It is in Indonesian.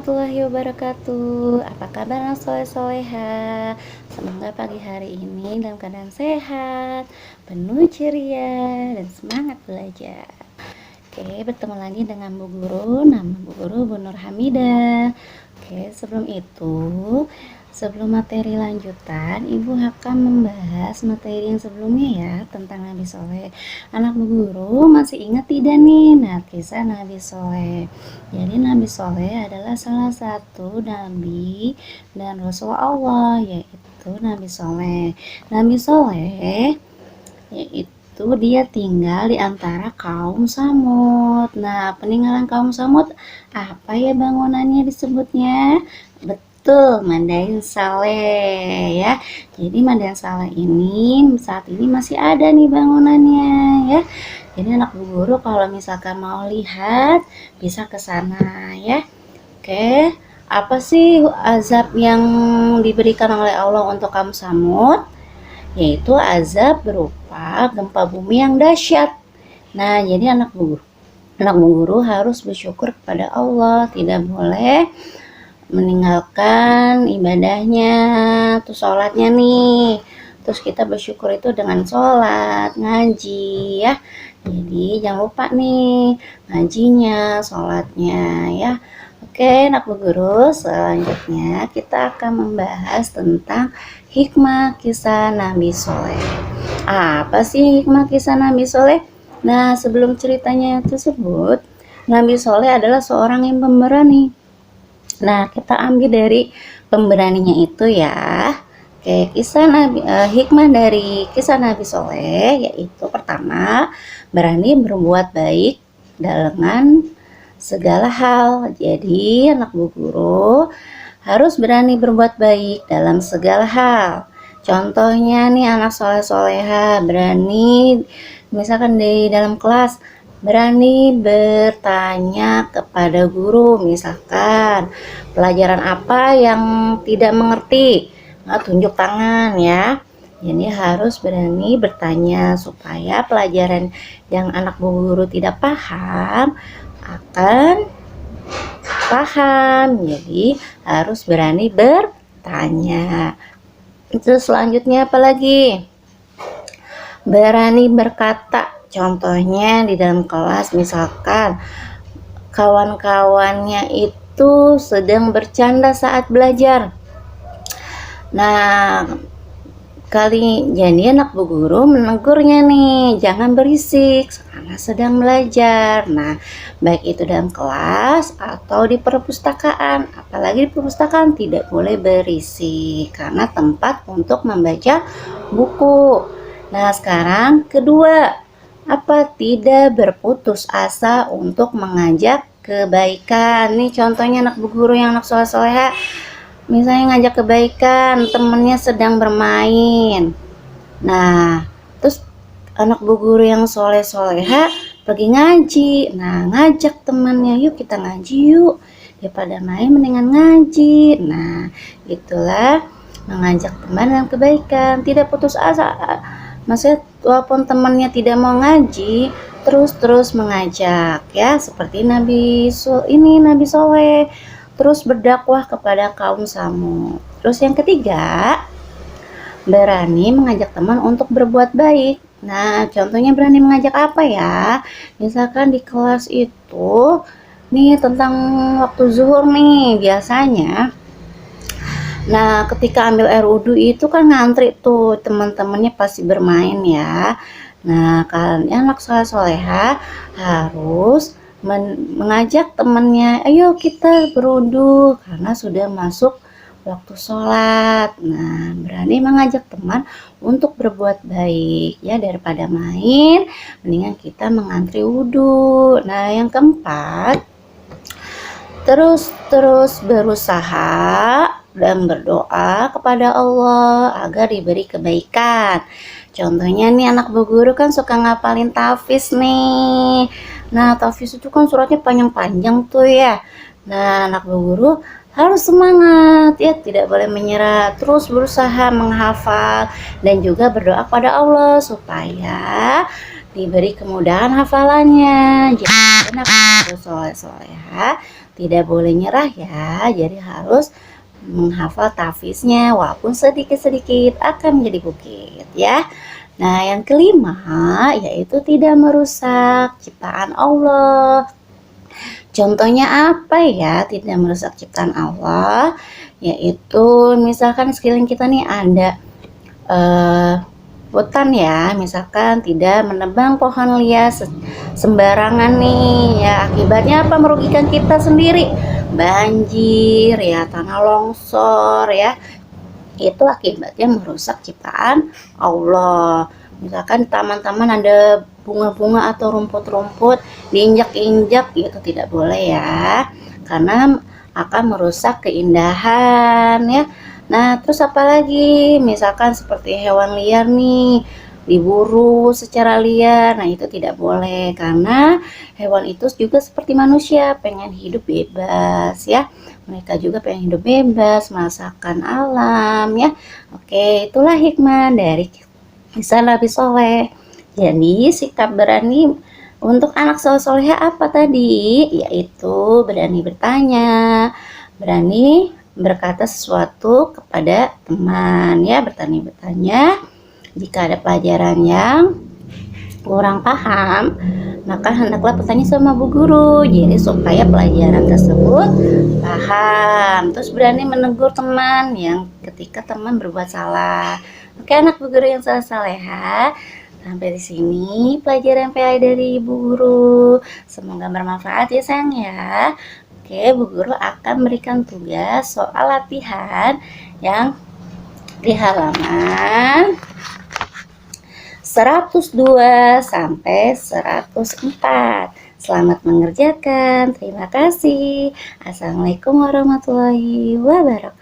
warahmatullahi wabarakatuh. Apa kabar anak soleh-soleha? Semoga pagi hari ini dalam keadaan sehat, penuh ceria, dan semangat belajar. Oke, bertemu lagi dengan Bu Guru. Nama Bu Guru Bu Nur Hamidah. Oke, sebelum materi lanjutan, Ibu akan membahas materi yang sebelumnya ya, tentang Nabi Soleh. Anak Bu Guru masih ingat tidak nih? Nah, kisah Nabi Soleh. Jadi Nabi Soleh adalah salah satu Nabi dan Rasul Allah, yaitu Nabi Soleh. Nabi Soleh yaitu dia tinggal di antara kaum Samud. Nah, peninggalan kaum Samud apa ya bangunannya disebutnya? Betul, Madain Saleh ya. Jadi Madain Saleh ini saat ini masih ada nih bangunannya ya. Jadi anak Bu Guru kalau misalkan mau lihat bisa ke sana ya. Oke, apa sih azab yang diberikan oleh Allah untuk kaum Samud? Yaitu azab berupa gempa bumi yang dahsyat. Nah, jadi anak Bu Guru harus bersyukur kepada Allah, tidak boleh meninggalkan ibadahnya, terus sholatnya nih. Terus kita bersyukur itu dengan sholat, ngaji ya. Jadi jangan lupa nih ngajinya, sholatnya ya. Oke, anak Bu Guru, selanjutnya kita akan membahas tentang hikmah kisah Nabi Soleh. Apa sih hikmah kisah Nabi Soleh? Nah, sebelum ceritanya tersebut, Nabi Soleh adalah seorang yang pemberani. Nah, kita ambil dari pemberaninya itu ya. Oke, hikmah dari kisah Nabi Soleh yaitu pertama, berani berbuat baik dengan segala hal. Jadi anak Bu Guru harus berani berbuat baik dalam segala hal. Contohnya nih anak soleh-soleha berani misalkan di dalam kelas berani bertanya kepada guru, misalkan pelajaran apa yang tidak mengerti, tunjuk tangan ya. Jadi harus berani bertanya supaya pelajaran yang anak Bu Guru tidak paham akan paham. Jadi harus berani bertanya. Terus selanjutnya apa lagi? Berani berkata. Contohnya di dalam kelas misalkan kawan-kawannya itu sedang bercanda saat belajar. Nah, jadi anak Bu Guru menegurnya nih, jangan berisik karena sedang belajar. Nah, baik itu dalam kelas atau di perpustakaan. Apalagi di perpustakaan tidak boleh berisik karena tempat untuk membaca buku. Nah, sekarang kedua, apa? Tidak berputus asa untuk mengajak kebaikan. Nih contohnya anak Bu Guru yang anak soleh-soleha, misalnya ngajak kebaikan, temennya sedang bermain. Nah, terus anak Bu Guru yang soleh-soleha pergi ngaji. Nah, ngajak temannya, yuk kita ngaji yuk. Daripada main mendingan ngaji. Nah, itulah mengajak teman dan kebaikan, tidak putus asa. Maksudnya walaupun temannya tidak mau ngaji, terus mengajak ya, seperti Nabi Soleh terus berdakwah kepada kaum Samud. Terus yang ketiga, berani mengajak teman untuk berbuat baik. Nah, contohnya berani mengajak apa ya? Misalkan di kelas itu nih tentang waktu zuhur nih biasanya. Nah, ketika ambil air wudhu itu kan ngantri tuh, teman-temannya pasti bermain ya. Nah, kalian anak soleh-soleha harus mengajak temannya, ayo kita berwudhu karena sudah masuk waktu sholat. Nah, berani mengajak teman untuk berbuat baik ya, daripada main, mendingan kita mengantri wudhu. Nah, yang keempat, terus berusaha dan berdoa kepada Allah agar diberi kebaikan. Contohnya nih anak Bu Guru kan suka ngapalin tahfiz nih. Nah, tahfiz itu kan suratnya panjang-panjang tuh ya. Nah, anak Bu Guru harus semangat ya, tidak boleh menyerah, terus berusaha menghafal dan juga berdoa kepada Allah supaya diberi kemudahan hafalannya. Jadi anak harus soleh-soleha tidak boleh nyerah ya, jadi harus menghafal tahfidznya walaupun sedikit-sedikit akan menjadi bukit ya. Nah, yang kelima yaitu tidak merusak ciptaan Allah. Contohnya apa ya tidak merusak ciptaan Allah? Yaitu misalkan sekeliling kita nih ada hutan ya, misalkan tidak menebang pohon liar sembarangan nih ya, akibatnya apa? Merugikan kita sendiri, banjir ya, tanah longsor ya, itu akibatnya merusak ciptaan Allah. Misalkan taman-taman ada bunga-bunga atau rumput-rumput diinjak-injak, itu tidak boleh ya, karena akan merusak keindahan ya. Nah, terus apalagi misalkan seperti hewan liar nih diburu secara liar, nah itu tidak boleh karena hewan itu juga seperti manusia pengen hidup bebas ya, mereka juga pengen hidup bebas merasakan alam ya. Oke, itulah hikmah dari kisah Nabi Soleh. Jadi sikap berani untuk anak soleh-soleha apa tadi? Yaitu berani bertanya, berani berkata sesuatu kepada teman ya, bertanya jika ada pelajaran yang kurang paham, maka hendaklah bertanya sama bu guru, jadi supaya pelajaran tersebut paham. Terus berani menegur teman yang ketika teman berbuat salah. Oke anak bu guru yang saleh-saleha, sampai di sini pelajaran PI dari ibu guru. Semoga bermanfaat ya sayang ya. Oke, bu guru akan berikan tugas soal latihan yang di halaman 102 sampai 104. Selamat mengerjakan. Terima kasih. Assalamualaikum warahmatullahi wabarakatuh.